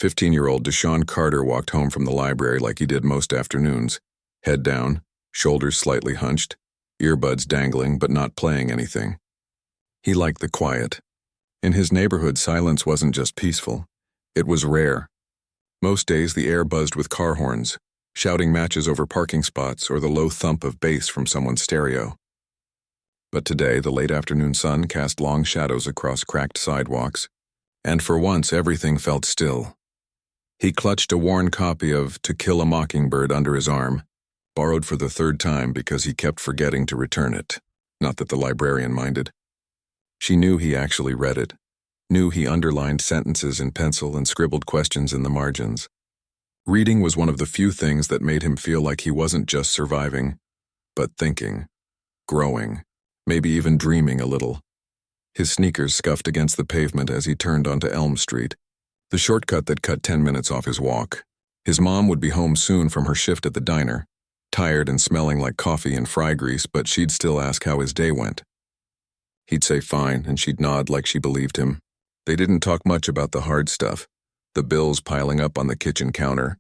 15-year-old Deshaun Carter walked home from the library like he did most afternoons, head down, shoulders slightly hunched, earbuds dangling but not playing anything. He liked the quiet. In his neighborhood, silence wasn't just peaceful, it was rare. Most days the air buzzed with car horns, shouting matches over parking spots or the low thump of bass from someone's stereo. But today the late afternoon sun cast long shadows across cracked sidewalks, and for once everything felt still. He clutched a worn copy of To Kill a Mockingbird under his arm, borrowed for the third time because he kept forgetting to return it. Not that the librarian minded. She knew he actually read it, knew he underlined sentences in pencil and scribbled questions in the margins. Reading was one of the few things that made him feel like he wasn't just surviving, but thinking, growing, maybe even dreaming a little. His sneakers scuffed against the pavement as he turned onto Elm Street, the shortcut that cut 10 minutes off his walk. His mom would be home soon from her shift at the diner, tired and smelling like coffee and fry grease, but she'd still ask how his day went. He'd say fine, and she'd nod like she believed him. They didn't talk much about the hard stuff, the bills piling up on the kitchen counter,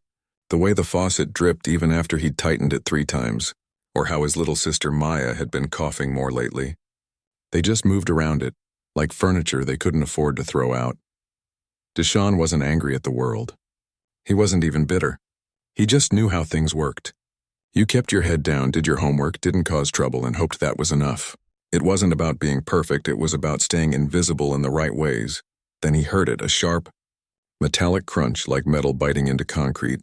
the way the faucet dripped even after he'd tightened it 3 times, or how his little sister Maya had been coughing more lately. They just moved around it, like furniture they couldn't afford to throw out. Deshaun wasn't angry at the world. He wasn't even bitter. He just knew how things worked. You kept your head down, did your homework, didn't cause trouble, and hoped that was enough. It wasn't about being perfect, it was about staying invisible in the right ways. Then he heard it, a sharp, metallic crunch like metal biting into concrete,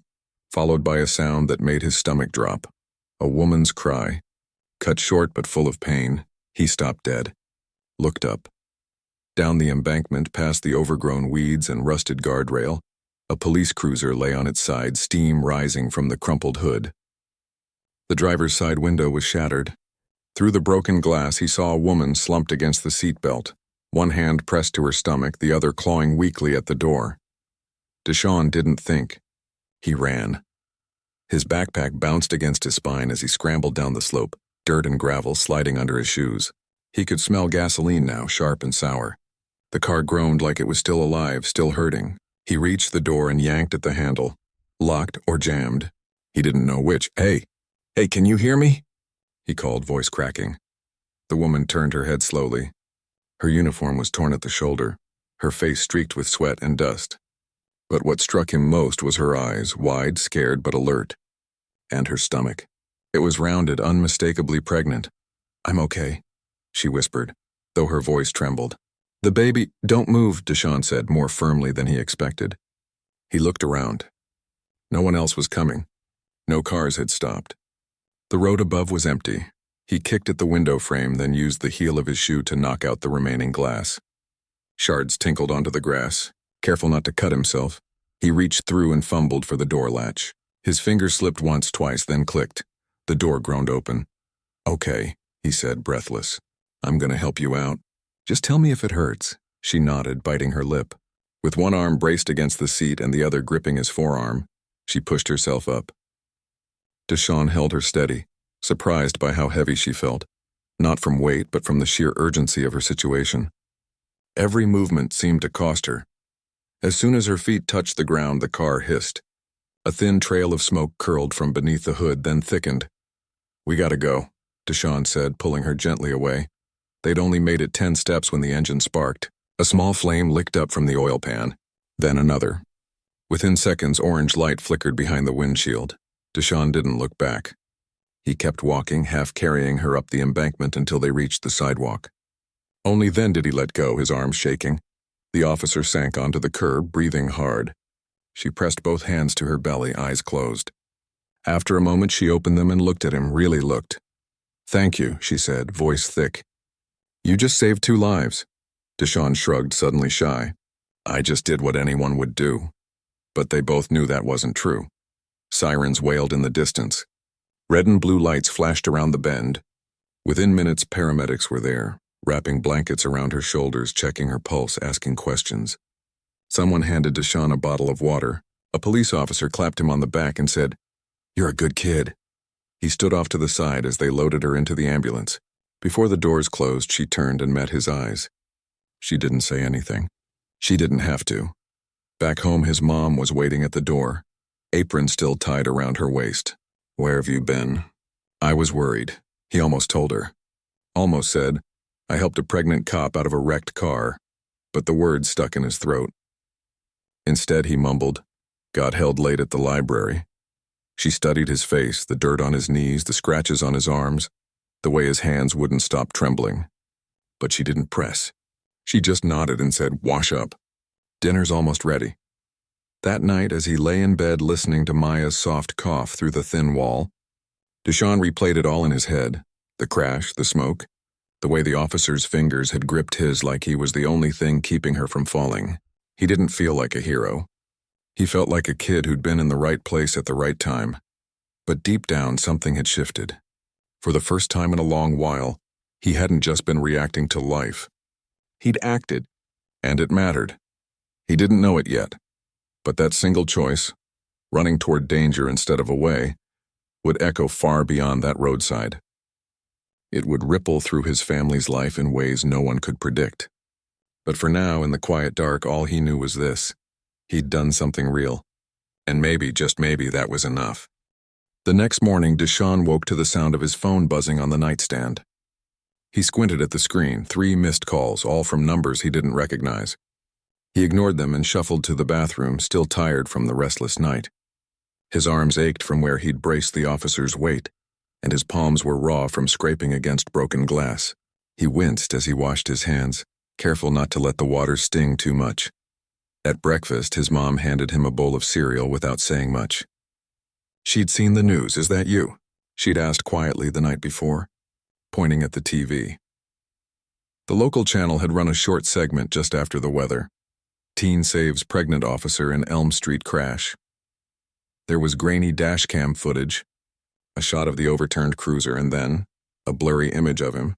followed by a sound that made his stomach drop. A woman's cry. Cut short but full of pain, he stopped dead. Looked up. Down the embankment, past the overgrown weeds and rusted guardrail, a police cruiser lay on its side, steam rising from the crumpled hood. The driver's side window was shattered. Through the broken glass, he saw a woman slumped against the seatbelt, one hand pressed to her stomach, the other clawing weakly at the door. Deshaun didn't think. He ran. His backpack bounced against his spine as he scrambled down the slope, dirt and gravel sliding under his shoes. He could smell gasoline now, sharp and sour. The car groaned like it was still alive, still hurting. He reached the door and yanked at the handle. Locked or jammed. He didn't know which. Hey, can you hear me? He called, voice cracking. The woman turned her head slowly. Her uniform was torn at the shoulder, her face streaked with sweat and dust. But what struck him most was her eyes, wide, scared but alert. And her stomach. It was rounded, unmistakably pregnant. I'm okay, she whispered, though her voice trembled. The baby, don't move, Deshaun said more firmly than he expected. He looked around. No one else was coming. No cars had stopped. The road above was empty. He kicked at the window frame, then used the heel of his shoe to knock out the remaining glass. Shards tinkled onto the grass. Careful not to cut himself, he reached through and fumbled for the door latch. His finger slipped once, twice, then clicked. The door groaned open. Okay, he said, breathless. I'm gonna help you out. Just tell me if it hurts. She nodded, biting her lip. With one arm braced against the seat and the other gripping his forearm, she pushed herself up. Deshaun held her steady, surprised by how heavy she felt, not from weight but from the sheer urgency of her situation. Every movement seemed to cost her. As soon as her feet touched the ground, the car hissed. A thin trail of smoke curled from beneath the hood, then thickened. We gotta go, Deshaun said, pulling her gently away. They'd only made it 10 steps when the engine sparked. A small flame licked up from the oil pan, then another. Within seconds, orange light flickered behind the windshield. Deshaun didn't look back. He kept walking, half carrying her up the embankment until they reached the sidewalk. Only then did he let go, his arms shaking. The officer sank onto the curb, breathing hard. She pressed both hands to her belly, eyes closed. After a moment, she opened them and looked at him, really looked. Thank you, she said, voice thick. You just saved 2 lives. Deshaun shrugged, suddenly shy. I just did what anyone would do. But they both knew that wasn't true. Sirens wailed in the distance. Red and blue lights flashed around the bend. Within minutes, paramedics were there, wrapping blankets around her shoulders, checking her pulse, asking questions. Someone handed Deshaun a bottle of water. A police officer clapped him on the back and said, You're a good kid. He stood off to the side as they loaded her into the ambulance. Before the doors closed, she turned and met his eyes. She didn't say anything. She didn't have to. Back home, his mom was waiting at the door, apron still tied around her waist. "Where have you been?" "I was worried," he almost told her. Almost said, "I helped a pregnant cop out of a wrecked car," but the words stuck in his throat. Instead, he mumbled, "Got held late at the library." She studied his face, the dirt on his knees, the scratches on his arms, the way his hands wouldn't stop trembling. But she didn't press. She just nodded and said, "Wash up. Dinner's almost ready." That night, as he lay in bed listening to Maya's soft cough through the thin wall, Deshaun replayed it all in his head. The crash, the smoke, the way the officer's fingers had gripped his like he was the only thing keeping her from falling. He didn't feel like a hero. He felt like a kid who'd been in the right place at the right time. But deep down, something had shifted. For the first time in a long while, he hadn't just been reacting to life. He'd acted, and it mattered. He didn't know it yet, but that single choice, running toward danger instead of away, would echo far beyond that roadside. It would ripple through his family's life in ways no one could predict. But for now, in the quiet dark, all he knew was this. He'd done something real. And maybe, just maybe, that was enough. The next morning, Deshaun woke to the sound of his phone buzzing on the nightstand. He squinted at the screen, 3 missed calls, all from numbers he didn't recognize. He ignored them and shuffled to the bathroom, still tired from the restless night. His arms ached from where he'd braced the officer's weight, and his palms were raw from scraping against broken glass. He winced as he washed his hands, careful not to let the water sting too much. At breakfast, his mom handed him a bowl of cereal without saying much. "She'd seen the news, is that you?" she'd asked quietly the night before, pointing at the TV. The local channel had run a short segment just after the weather. Teen saves pregnant officer in Elm Street crash. There was grainy dashcam footage, a shot of the overturned cruiser, and then a blurry image of him,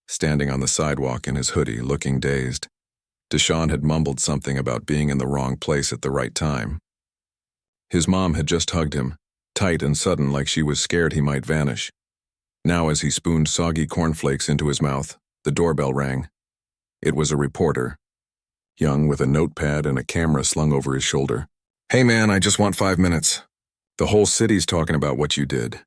standing on the sidewalk in his hoodie, looking dazed. Deshaun had mumbled something about being in the wrong place at the right time. His mom had just hugged him, tight and sudden, like she was scared he might vanish. Now, as he spooned soggy cornflakes into his mouth, the doorbell rang. It was a reporter, young with a notepad and a camera slung over his shoulder. "Hey man, I just want 5 minutes. The whole city's talking about what you did."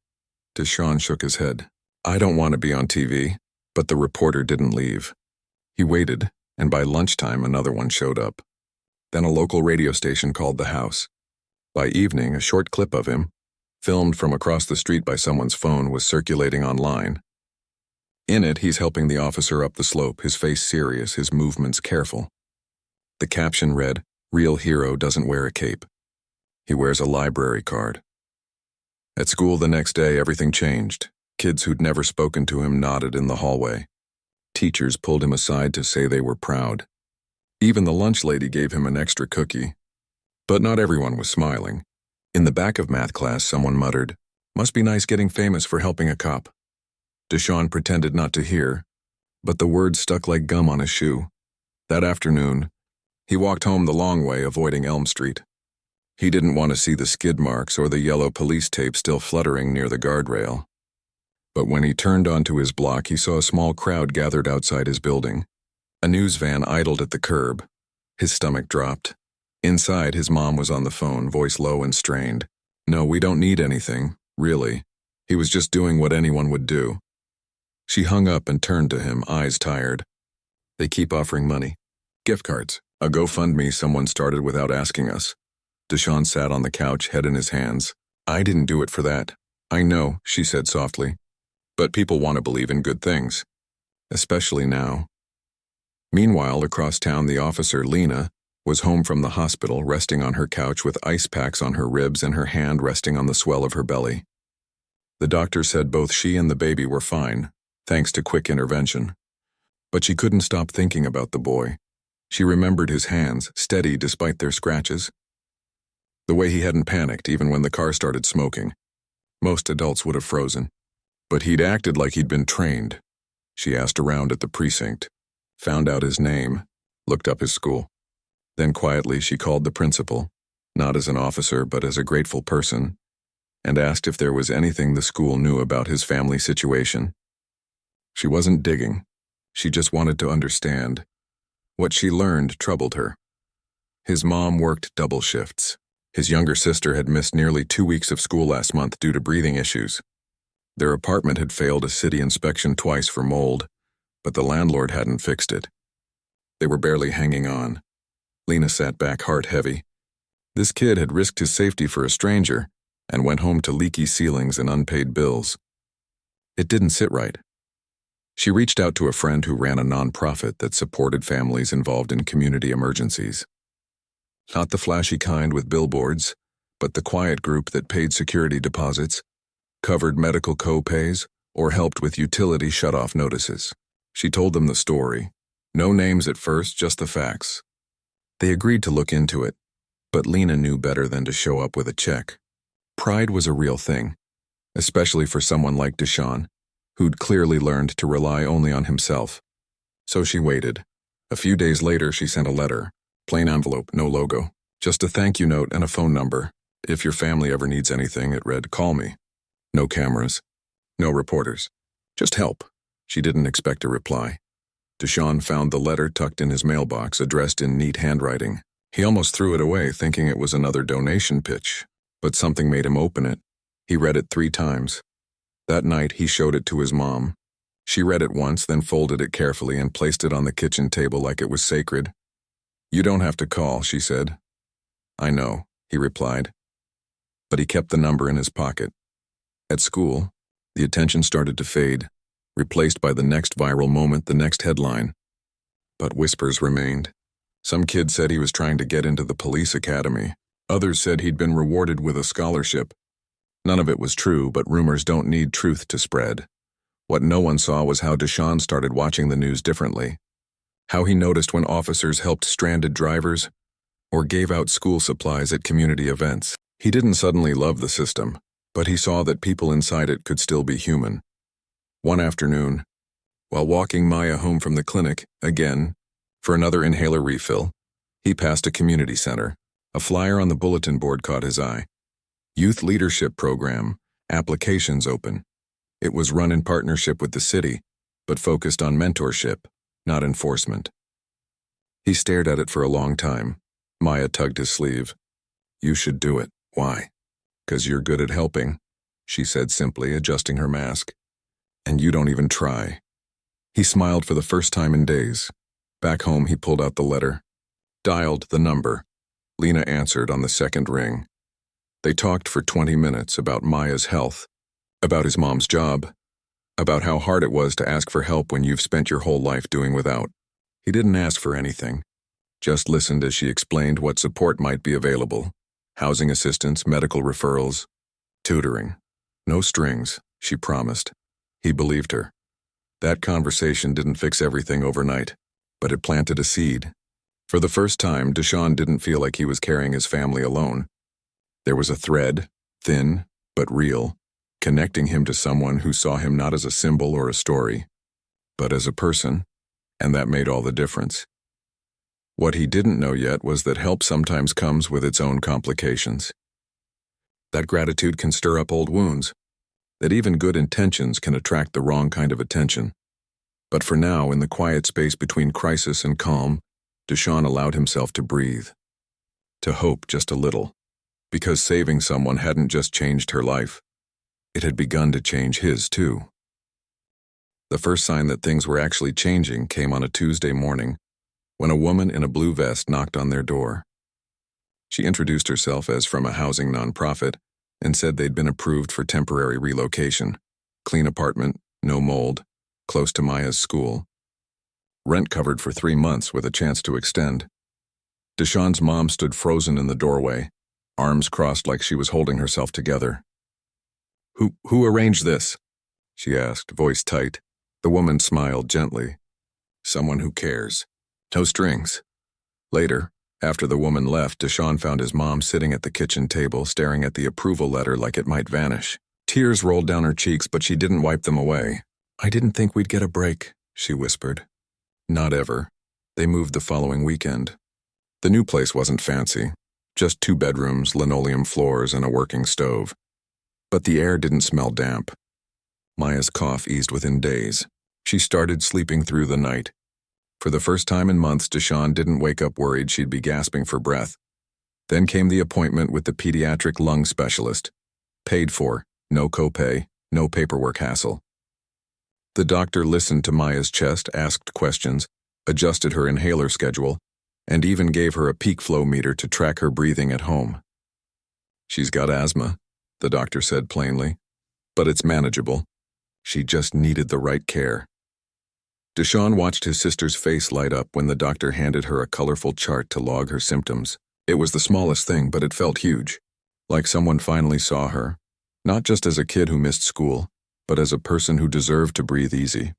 Deshaun shook his head. "I don't want to be on TV." But the reporter didn't leave. He waited, and by lunchtime another one showed up. Then a local radio station called the house. By evening, a short clip of him, filmed from across the street by someone's phone, was circulating online. In it, he's helping the officer up the slope, his face serious, his movements careful. The caption read, "Real hero doesn't wear a cape. He wears a library card." At school the next day, everything changed. Kids who'd never spoken to him nodded in the hallway. Teachers pulled him aside to say they were proud. Even the lunch lady gave him an extra cookie. But not everyone was smiling. In the back of math class, someone muttered, "Must be nice getting famous for helping a cop." Deshaun pretended not to hear, but the words stuck like gum on his shoe. That afternoon, he walked home the long way, avoiding Elm Street. He didn't want to see the skid marks or the yellow police tape still fluttering near the guardrail. But when he turned onto his block, he saw a small crowd gathered outside his building. A news van idled at the curb. His stomach dropped. Inside, his mom was on the phone, voice low and strained. "No, we don't need anything, really. He was just doing what anyone would do." She hung up and turned to him, eyes tired. "They keep offering money. Gift cards. A GoFundMe someone started without asking us." Deshaun sat on the couch, head in his hands. "I didn't do it for that." "I know," she said softly. "But people want to believe in good things. Especially now." Meanwhile, across town, the officer, Lena, was home from the hospital, resting on her couch with ice packs on her ribs and her hand resting on the swell of her belly. The doctor said both she and the baby were fine, thanks to quick intervention. But she couldn't stop thinking about the boy. She remembered his hands, steady despite their scratches. The way he hadn't panicked even when the car started smoking. Most adults would have frozen. But he'd acted like he'd been trained. She asked around at the precinct, found out his name, looked up his school. Then quietly she called the principal, not as an officer but as a grateful person, and asked if there was anything the school knew about his family situation. She wasn't digging. She just wanted to understand. What she learned troubled her. His mom worked double shifts. His younger sister had missed nearly 2 weeks of school last month due to breathing issues. Their apartment had failed a city inspection twice for mold, but the landlord hadn't fixed it. They were barely hanging on. Lena sat back, heart heavy. This kid had risked his safety for a stranger and went home to leaky ceilings and unpaid bills. It didn't sit right. She reached out to a friend who ran a nonprofit that supported families involved in community emergencies. Not the flashy kind with billboards, but the quiet group that paid security deposits, covered medical co-pays, or helped with utility shut-off notices. She told them the story. No names at first, just the facts. They agreed to look into it, but Lena knew better than to show up with a check. Pride was a real thing, especially for someone like Deshawn, who'd clearly learned to rely only on himself. So she waited. A few days later, she sent a letter. Plain envelope, no logo. Just a thank you note and a phone number. If your family ever needs anything, it read, call me. No cameras. No reporters. Just help. She didn't expect a reply. Deshawn found the letter tucked in his mailbox, addressed in neat handwriting. He almost threw it away, thinking it was another donation pitch. But something made him open it. He read it 3 times. That night, he showed it to his mom. She read it once, then folded it carefully and placed it on the kitchen table like it was sacred. You don't have to call, she said. I know, he replied. But he kept the number in his pocket. At school, the attention started to fade, replaced by the next viral moment, the next headline. But whispers remained. Some kid said he was trying to get into the police academy. Others said he'd been rewarded with a scholarship. None of it was true, but rumors don't need truth to spread. What no one saw was how Deshawn started watching the news differently. How he noticed when officers helped stranded drivers or gave out school supplies at community events. He didn't suddenly love the system, but he saw that people inside it could still be human. One afternoon, while walking Maya home from the clinic, again, for another inhaler refill, he passed a community center. A flyer on the bulletin board caught his eye. Youth Leadership Program, applications open. It was run in partnership with the city, but focused on mentorship, not enforcement. He stared at it for a long time. Maya tugged his sleeve. You should do it. Why? 'Cause you're good at helping, she said simply, adjusting her mask. And you don't even try. He smiled for the first time in days. Back home, he pulled out the letter. Dialed the number. Lena answered on the second ring. They talked for 20 minutes about Maya's health, about his mom's job, about how hard it was to ask for help when you've spent your whole life doing without. He didn't ask for anything, just listened as she explained what support might be available. Housing assistance, medical referrals, tutoring. No strings, she promised. He believed her. That conversation didn't fix everything overnight, but it planted a seed. For the first time, Deshawn didn't feel like he was carrying his family alone. There was a thread, thin but real, connecting him to someone who saw him not as a symbol or a story, but as a person, and that made all the difference. What he didn't know yet was that help sometimes comes with its own complications. That gratitude can stir up old wounds, that even good intentions can attract the wrong kind of attention. But for now, in the quiet space between crisis and calm, Deshawn allowed himself to breathe, to hope just a little, because saving someone hadn't just changed her life. It had begun to change his, too. The first sign that things were actually changing came on a Tuesday morning, when a woman in a blue vest knocked on their door. She introduced herself as from a housing nonprofit and said they'd been approved for temporary relocation. Clean apartment, no mold, close to Maya's school. Rent covered for 3 months with a chance to extend. Deshawn's mom stood frozen in the doorway, arms crossed like she was holding herself together. Who arranged this? She asked, voice tight. The woman smiled gently. Someone who cares. No strings. Later, after the woman left, Deshawn found his mom sitting at the kitchen table, staring at the approval letter like it might vanish. Tears rolled down her cheeks, but she didn't wipe them away. I didn't think we'd get a break, she whispered. Not ever. They moved the following weekend. The new place wasn't fancy, just 2 bedrooms, linoleum floors, and a working stove. But the air didn't smell damp. Maya's cough eased within days. She started sleeping through the night. For the first time in months, Deshawn didn't wake up worried she'd be gasping for breath. Then came the appointment with the pediatric lung specialist. Paid for, no copay, no paperwork hassle. The doctor listened to Maya's chest, asked questions, adjusted her inhaler schedule, and even gave her a peak flow meter to track her breathing at home. She's got asthma, the doctor said plainly, but it's manageable. She just needed the right care. Deshawn watched his sister's face light up when the doctor handed her a colorful chart to log her symptoms. It was the smallest thing, but it felt huge, like someone finally saw her, not just as a kid who missed school, but as a person who deserved to breathe easy.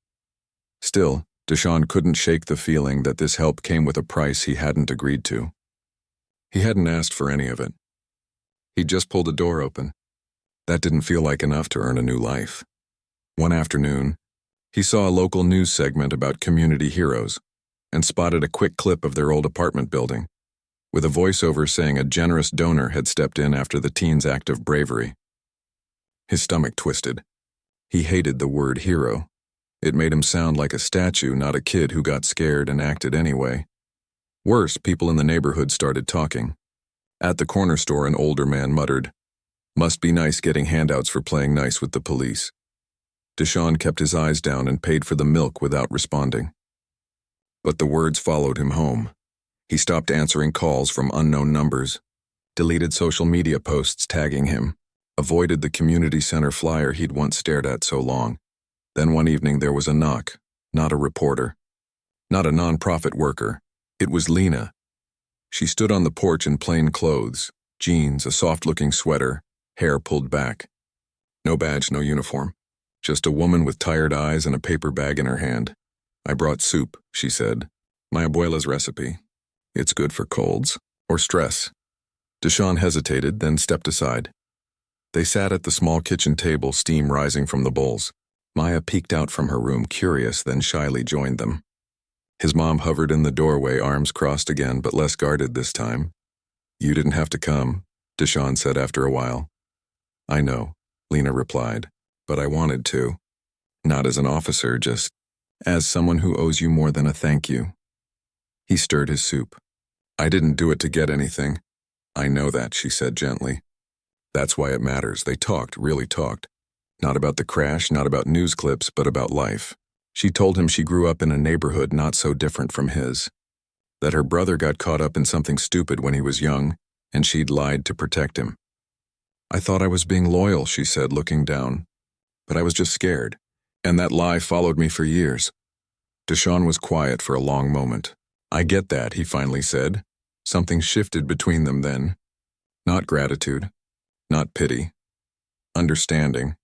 Still, Deshawn couldn't shake the feeling that this help came with a price he hadn't agreed to. He hadn't asked for any of it. He'd just pulled a door open. That didn't feel like enough to earn a new life. One afternoon, he saw a local news segment about community heroes and spotted a quick clip of their old apartment building, with a voiceover saying a generous donor had stepped in after the teen's act of bravery. His stomach twisted. He hated the word hero. It made him sound like a statue, not a kid who got scared and acted anyway. Worse, people in the neighborhood started talking. At the corner store, an older man muttered, "Must be nice getting handouts for playing nice with the police." Deshawn kept his eyes down and paid for the milk without responding. But the words followed him home. He stopped answering calls from unknown numbers, deleted social media posts tagging him, avoided the community center flyer he'd once stared at so long. Then one evening there was a knock, not a reporter, not a nonprofit worker. It was Lena. She stood on the porch in plain clothes, jeans, a soft-looking sweater, hair pulled back. No badge, no uniform. Just a woman with tired eyes and a paper bag in her hand. "I brought soup," she said. "My abuela's recipe. It's good for colds or stress." Deshawn hesitated, then stepped aside. They sat at the small kitchen table, steam rising from the bowls. Maya peeked out from her room, curious, then shyly joined them. His mom hovered in the doorway, arms crossed again, but less guarded this time. "You didn't have to come," Deshawn said after a while. "I know," Lena replied, "but I wanted to. Not as an officer, just as someone who owes you more than a thank you." He stirred his soup. "I didn't do it to get anything." "I know that," she said gently. "That's why it matters." They talked, really talked. Not about the crash, not about news clips, but about life. She told him she grew up in a neighborhood not so different from his. That her brother got caught up in something stupid when he was young, and she'd lied to protect him. "I thought I was being loyal," she said, looking down. "But I was just scared, and that lie followed me for years." Deshawn was quiet for a long moment. "I get that," he finally said. Something shifted between them then. Not gratitude, not pity. Understanding.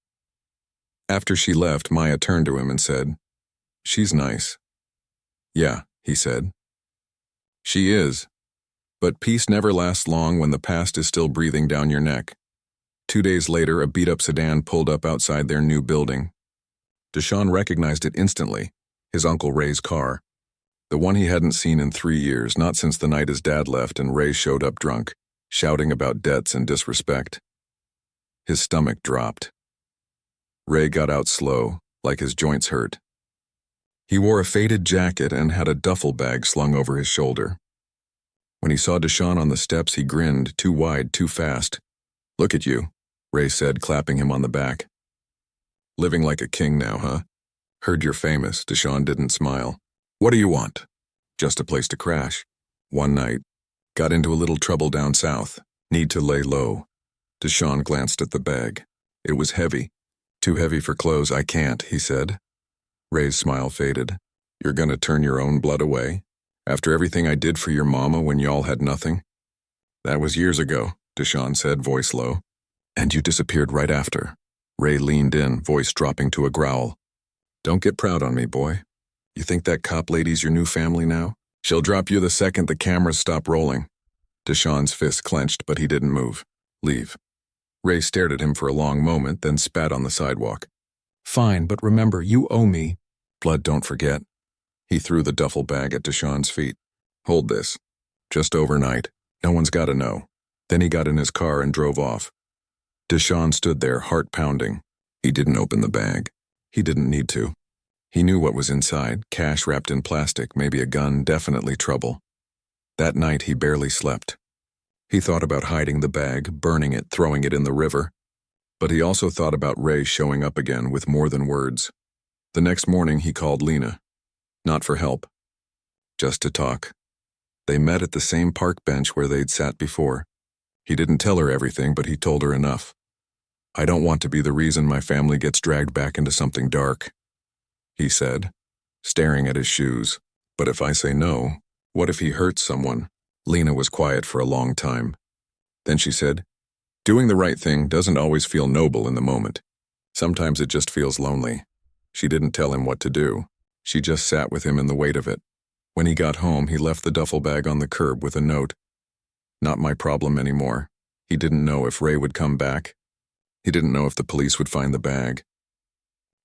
After she left, Maya turned to him and said, "She's nice." "Yeah," he said. "She is. But peace never lasts long when the past is still breathing down your neck." 2 days later, a beat-up sedan pulled up outside their new building. Deshawn recognized it instantly, his Uncle Ray's car. The one he hadn't seen in 3 years, not since the night his dad left and Ray showed up drunk, shouting about debts and disrespect. His stomach dropped. Ray got out slow, like his joints hurt. He wore a faded jacket and had a duffel bag slung over his shoulder. When he saw Deshawn on the steps, he grinned, too wide, too fast. "Look at you," Ray said, clapping him on the back. "Living like a king now, huh? Heard you're famous." Deshawn didn't smile. "What do you want?" "Just a place to crash. One night. Got into a little trouble down south. Need to lay low." Deshawn glanced at the bag. It was heavy. "Too heavy for clothes. I can't," he said. Ray's smile faded. "You're gonna turn your own blood away? After everything I did for your mama when y'all had nothing?" "That was years ago," Deshawn said, voice low. "And you disappeared right after." Ray leaned in, voice dropping to a growl. "Don't get proud on me, boy. You think that cop lady's your new family now? She'll drop you the second the cameras stop rolling." Deshawn's fist clenched, but he didn't move. "Leave." Ray stared at him for a long moment, then spat on the sidewalk. "Fine, but remember, you owe me." "Blood don't forget." He threw the duffel bag at Deshawn's feet. "Hold this. Just overnight. No one's gotta know." Then he got in his car and drove off. Deshawn stood there, heart pounding. He didn't open the bag. He didn't need to. He knew what was inside, cash wrapped in plastic, maybe a gun, definitely trouble. That night he barely slept. He thought about hiding the bag, burning it, throwing it in the river. But he also thought about Ray showing up again with more than words. The next morning he called Lena. Not for help. Just to talk. They met at the same park bench where they'd sat before. He didn't tell her everything, but he told her enough. "I don't want to be the reason my family gets dragged back into something dark," he said, staring at his shoes. "But if I say no, what if he hurts someone?" Lena was quiet for a long time. Then she said, "Doing the right thing doesn't always feel noble in the moment. Sometimes it just feels lonely." She didn't tell him what to do. She just sat with him in the weight of it. When he got home, he left the duffel bag on the curb with a note. Not my problem anymore. He didn't know if Ray would come back. He didn't know if the police would find the bag.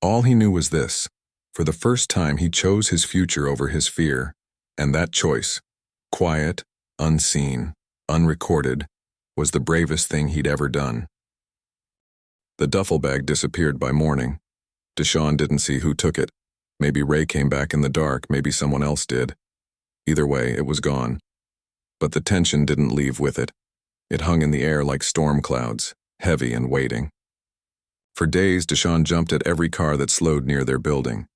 All he knew was this. For the first time, he chose his future over his fear. And that choice, quiet, unseen, unrecorded, was the bravest thing he'd ever done. The duffel bag disappeared by morning. Deshawn didn't see who took it. Maybe Ray came back in the dark, maybe someone else did. Either way, it was gone. But the tension didn't leave with it. It hung in the air like storm clouds, heavy and waiting. For days, Deshawn jumped at every car that slowed near their building.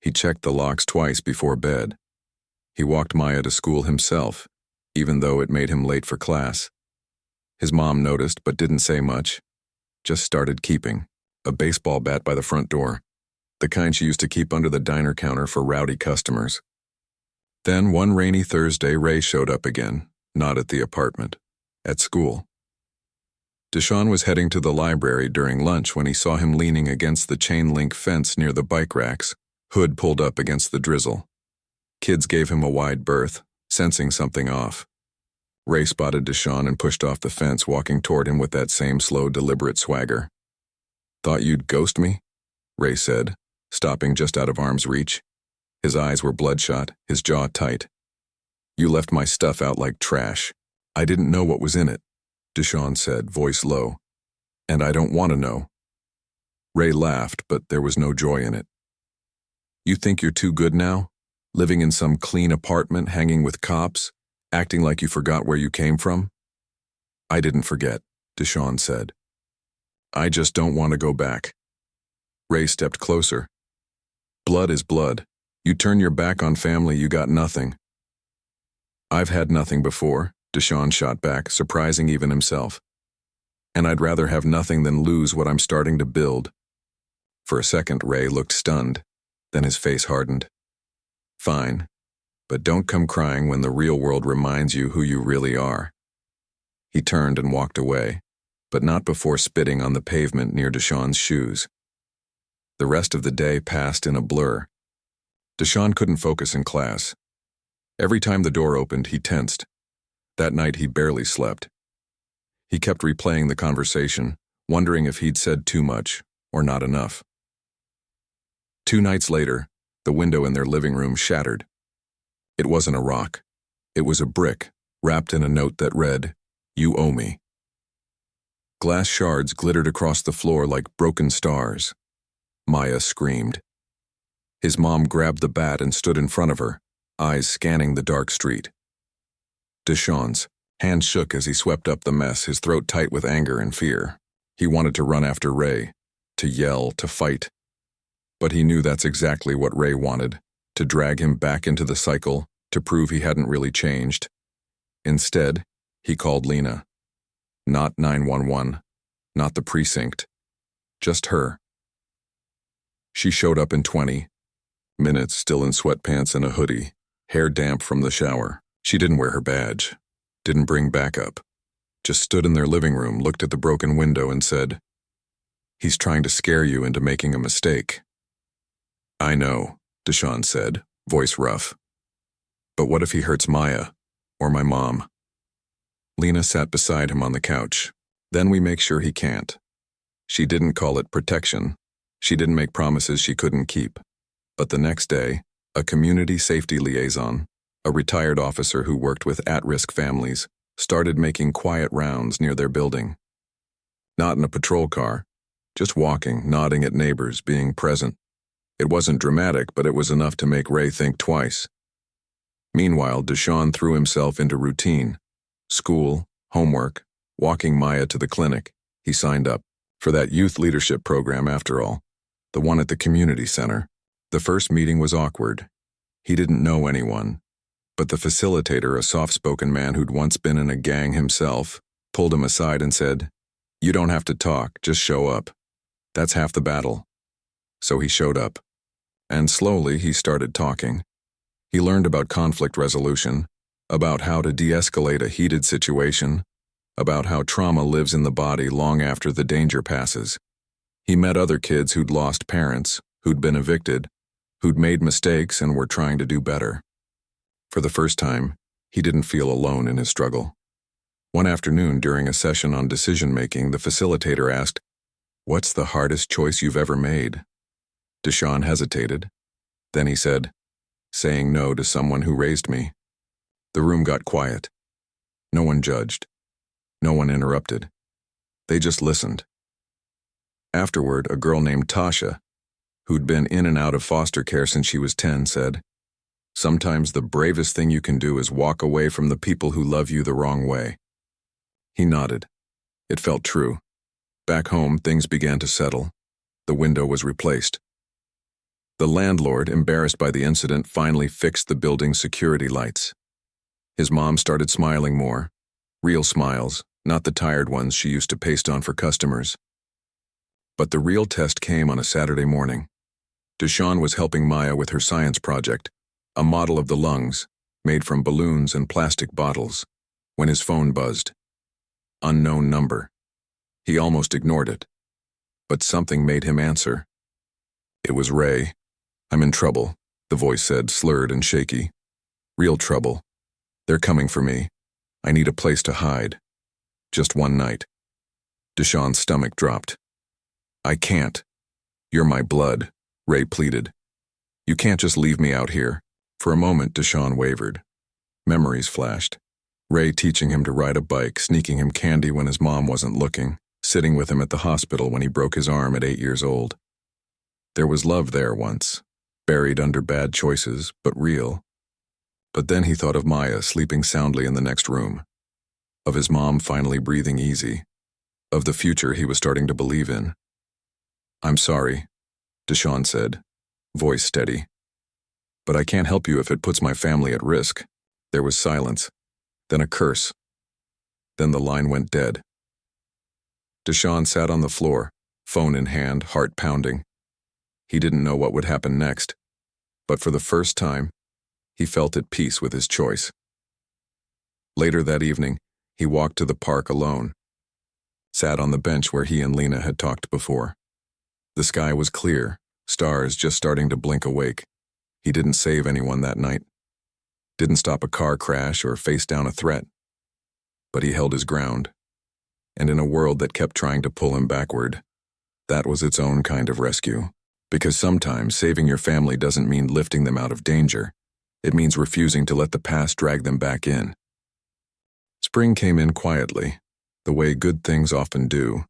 He checked the locks twice before bed. He walked Maya to school himself, even though it made him late for class. His mom noticed but didn't say much. Just started keeping a baseball bat by the front door, the kind she used to keep under the diner counter for rowdy customers. Then one rainy Thursday, Ray showed up again, not at the apartment, at school. Deshawn was heading to the library during lunch when he saw him leaning against the chain-link fence near the bike racks, hood pulled up against the drizzle. Kids gave him a wide berth, sensing something off. Ray spotted Deshawn and pushed off the fence, walking toward him with that same slow, deliberate swagger. "Thought you'd ghost me?" Ray said, stopping just out of arm's reach. His eyes were bloodshot, his jaw tight. "You left my stuff out like trash. I didn't know what was in it," Deshawn said, voice low. "And I don't want to know." Ray laughed, but there was no joy in it. "You think you're too good now? Living in some clean apartment, hanging with cops, acting like you forgot where you came from?" "I didn't forget," Deshawn said. "I just don't want to go back." Ray stepped closer. "Blood is blood. You turn your back on family, you got nothing." "I've had nothing before," Deshawn shot back, surprising even himself. "And I'd rather have nothing than lose what I'm starting to build." For a second, Ray looked stunned. Then his face hardened. "Fine, but don't come crying when the real world reminds you who you really are." He turned and walked away, but not before spitting on the pavement near Deshawn's shoes. The rest of the day passed in a blur. Deshawn couldn't focus in class. Every time the door opened, he tensed. That night, he barely slept. He kept replaying the conversation, wondering if he'd said too much or not enough. 2 nights later, the window in their living room shattered. It wasn't a rock. It was a brick, wrapped in a note that read, "You owe me." Glass shards glittered across the floor like broken stars. Maya screamed. His mom grabbed the bat and stood in front of her, eyes scanning the dark street. Deshawn's hand shook as he swept up the mess, his throat tight with anger and fear. He wanted to run after Ray, to yell, to fight. But he knew that's exactly what Ray wanted, to drag him back into the cycle, to prove he hadn't really changed. Instead, he called Lena. Not 911, not the precinct, just her. She showed up in 20 minutes, still in sweatpants and a hoodie, hair damp from the shower. She didn't wear her badge, didn't bring backup, just stood in their living room, looked at the broken window and said, "He's trying to scare you into making a mistake." "I know," Deshawn said, voice rough. "But what if he hurts Maya, or my mom?" Lena sat beside him on the couch. "Then we make sure he can't." She didn't call it protection. She didn't make promises she couldn't keep. But the next day, a community safety liaison, a retired officer who worked with at-risk families, started making quiet rounds near their building. Not in a patrol car, just walking, nodding at neighbors, being present. It wasn't dramatic, but it was enough to make Ray think twice. Meanwhile, Deshawn threw himself into routine. School, homework, walking Maya to the clinic. He signed up for that youth leadership program after all, the one at the community center. The first meeting was awkward. He didn't know anyone, but the facilitator, a soft-spoken man who'd once been in a gang himself, pulled him aside and said, "You don't have to talk, just show up. That's half the battle." So he showed up, and slowly he started talking. He learned about conflict resolution, about how to de-escalate a heated situation, about how trauma lives in the body long after the danger passes. He met other kids who'd lost parents, who'd been evicted, who'd made mistakes and were trying to do better. For the first time, he didn't feel alone in his struggle. One afternoon during a session on decision-making, the facilitator asked, "What's the hardest choice you've ever made?" Deshawn hesitated. Then he said, "Saying no to someone who raised me." The room got quiet. No one judged. No one interrupted. They just listened. Afterward, a girl named Tasha, who'd been in and out of foster care since she was 10, said, "Sometimes the bravest thing you can do is walk away from the people who love you the wrong way." He nodded. It felt true. Back home, things began to settle. The window was replaced. The landlord, embarrassed by the incident, finally fixed the building's security lights. His mom started smiling more. Real smiles, not the tired ones she used to paste on for customers. But the real test came on a Saturday morning. Deshawn was helping Maya with her science project, a model of the lungs, made from balloons and plastic bottles, when his phone buzzed. Unknown number. He almost ignored it. But something made him answer. It was Ray. "I'm in trouble," the voice said, slurred and shaky. "Real trouble. They're coming for me. I need a place to hide. Just one night." Deshawn's stomach dropped. "I can't. You're my blood," Ray pleaded. "You can't just leave me out here." For a moment, Deshawn wavered. Memories flashed. Ray teaching him to ride a bike, sneaking him candy when his mom wasn't looking, sitting with him at the hospital when he broke his arm at 8 years old. There was love there once, buried under bad choices, but real. But then he thought of Maya sleeping soundly in the next room, of his mom finally breathing easy, of the future he was starting to believe in. "I'm sorry," Deshawn said, voice steady. "But I can't help you if it puts my family at risk." There was silence, then a curse. Then the line went dead. Deshawn sat on the floor, phone in hand, heart pounding. He didn't know what would happen next, but for the first time, he felt at peace with his choice. Later that evening, he walked to the park alone, sat on the bench where he and Lena had talked before. The sky was clear, stars just starting to blink awake. He didn't save anyone that night, didn't stop a car crash or face down a threat, but he held his ground. And in a world that kept trying to pull him backward, that was its own kind of rescue. Because sometimes saving your family doesn't mean lifting them out of danger. It means refusing to let the past drag them back in. Spring came in quietly, the way good things often do.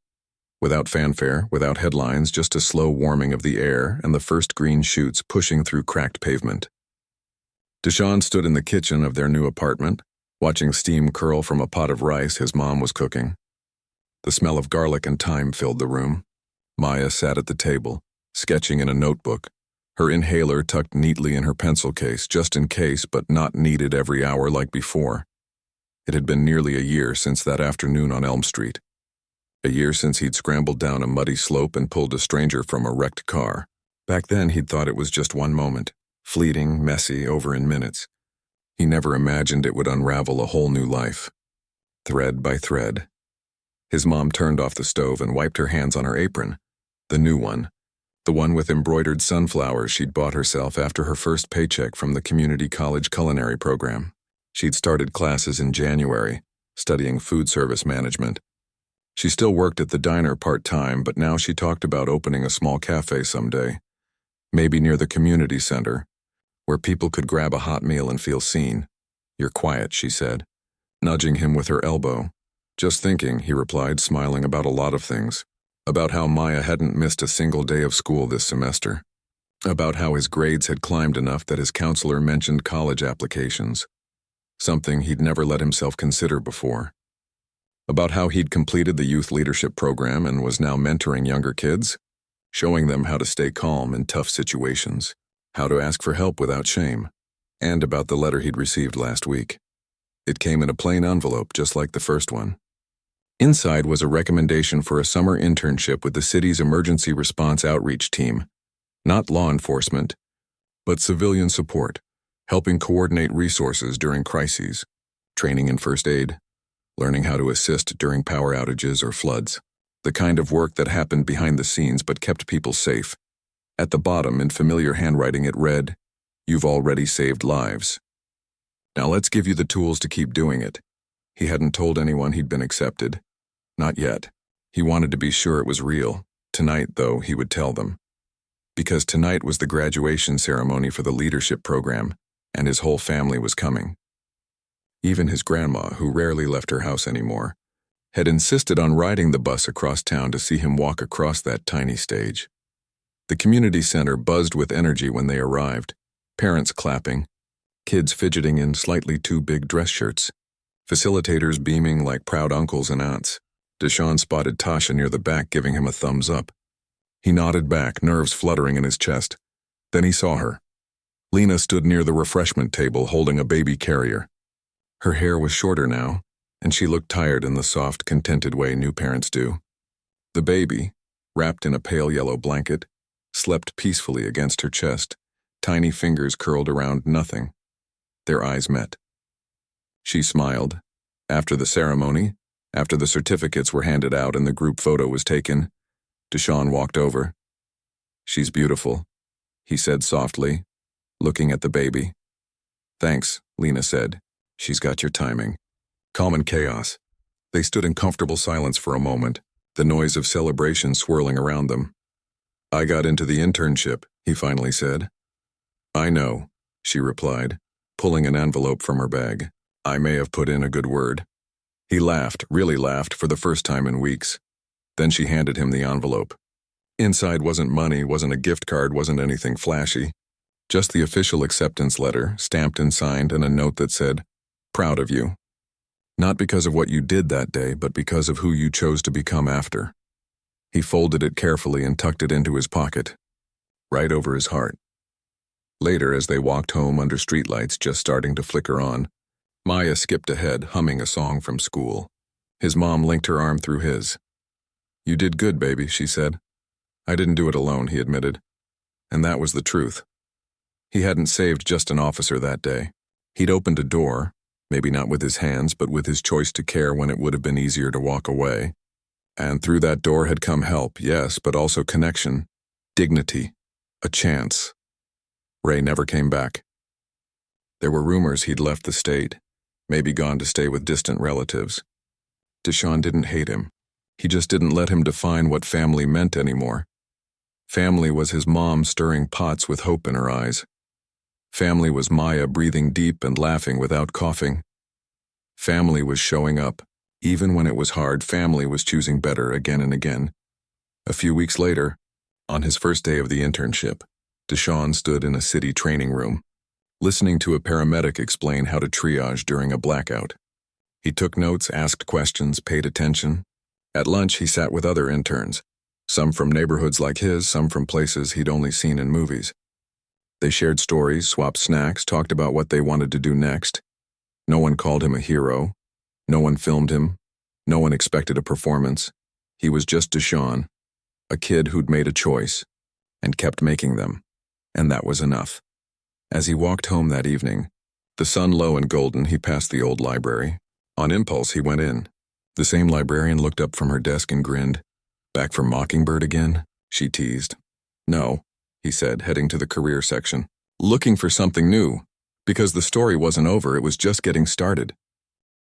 Without fanfare, without headlines, just a slow warming of the air and the first green shoots pushing through cracked pavement. Deshawn stood in the kitchen of their new apartment, watching steam curl from a pot of rice his mom was cooking. The smell of garlic and thyme filled the room. Maya sat at the table, sketching in a notebook, her inhaler tucked neatly in her pencil case, just in case, but not needed every hour like before. It had been nearly a year since that afternoon on Elm Street. A year since he'd scrambled down a muddy slope and pulled a stranger from a wrecked car. Back then, he'd thought it was just one moment, fleeting, messy, over in minutes. He never imagined it would unravel a whole new life, thread by thread. His mom turned off the stove and wiped her hands on her apron, the new one, the one with embroidered sunflowers she'd bought herself after her first paycheck from the community college culinary program. She'd started classes in January, studying food service management. She still worked at the diner part-time, but now she talked about opening a small cafe someday, maybe near the community center, where people could grab a hot meal and feel seen. "You're quiet," she said, nudging him with her elbow. "Just thinking," he replied, smiling about a lot of things. About how Maya hadn't missed a single day of school this semester. About how his grades had climbed enough that his counselor mentioned college applications, something he'd never let himself consider before. About how he'd completed the youth leadership program and was now mentoring younger kids, showing them how to stay calm in tough situations, how to ask for help without shame, and about the letter he'd received last week. It came in a plain envelope just like the first one. Inside was a recommendation for a summer internship with the city's emergency response outreach team, not law enforcement, but civilian support, helping coordinate resources during crises, training in first aid, learning how to assist during power outages or floods, the kind of work that happened behind the scenes but kept people safe. At the bottom, in familiar handwriting, it read, "You've already saved lives. Now let's give you the tools to keep doing it." He hadn't told anyone he'd been accepted. Not yet. He wanted to be sure it was real. Tonight, though, he would tell them. Because tonight was the graduation ceremony for the leadership program, and his whole family was coming. Even his grandma, who rarely left her house anymore, had insisted on riding the bus across town to see him walk across that tiny stage. The community center buzzed with energy when they arrived, parents clapping, kids fidgeting in slightly too big dress shirts, facilitators beaming like proud uncles and aunts. Deshaun spotted Tasha near the back giving him a thumbs up. He nodded back, nerves fluttering in his chest. Then he saw her. Lena stood near the refreshment table holding a baby carrier. Her hair was shorter now, and she looked tired in the soft, contented way new parents do. The baby, wrapped in a pale yellow blanket, slept peacefully against her chest, tiny fingers curled around nothing. Their eyes met. She smiled. After the ceremony, after the certificates were handed out and the group photo was taken, Deshaun walked over. "She's beautiful," he said softly, looking at the baby. "Thanks," Lena said. "She's got your timing." Calm and chaos. They stood in comfortable silence for a moment, the noise of celebration swirling around them. "I got into the internship," he finally said. "I know," she replied, pulling an envelope from her bag. "I may have put in a good word." He laughed, really laughed, for the first time in weeks. Then she handed him the envelope. Inside wasn't money, wasn't a gift card, wasn't anything flashy. Just the official acceptance letter, stamped and signed, and a note that said, "Proud of you. Not because of what you did that day, but because of who you chose to become after." He folded it carefully and tucked it into his pocket, right over his heart. Later, as they walked home under streetlights just starting to flicker on, Maya skipped ahead, humming a song from school. His mom linked her arm through his. "You did good, baby," she said. "I didn't do it alone," he admitted. And that was the truth. He hadn't saved just an officer that day. He'd opened a door, maybe not with his hands, but with his choice to care when it would have been easier to walk away. And through that door had come help, yes, but also connection, dignity, a chance. Ray never came back. There were rumors he'd left the state, maybe gone to stay with distant relatives. Deshaun didn't hate him. He just didn't let him define what family meant anymore. Family was his mom stirring pots with hope in her eyes. Family was Maya breathing deep and laughing without coughing. Family was showing up. Even when it was hard, family was choosing better again and again. A few weeks later, on his first day of the internship, Deshaun stood in a city training room, listening to a paramedic explain how to triage during a blackout. He took notes, asked questions, paid attention. At lunch, he sat with other interns, some from neighborhoods like his, some from places he'd only seen in movies. They shared stories, swapped snacks, talked about what they wanted to do next. No one called him a hero. No one filmed him. No one expected a performance. He was just Deshaun, a kid who'd made a choice and kept making them. And that was enough. As he walked home that evening, the sun low and golden, he passed the old library. On impulse, he went in. The same librarian looked up from her desk and grinned. "Back from Mockingbird again?" she teased. "No," he said, heading to the career section. "Looking for something new. Because the story wasn't over, it was just getting started."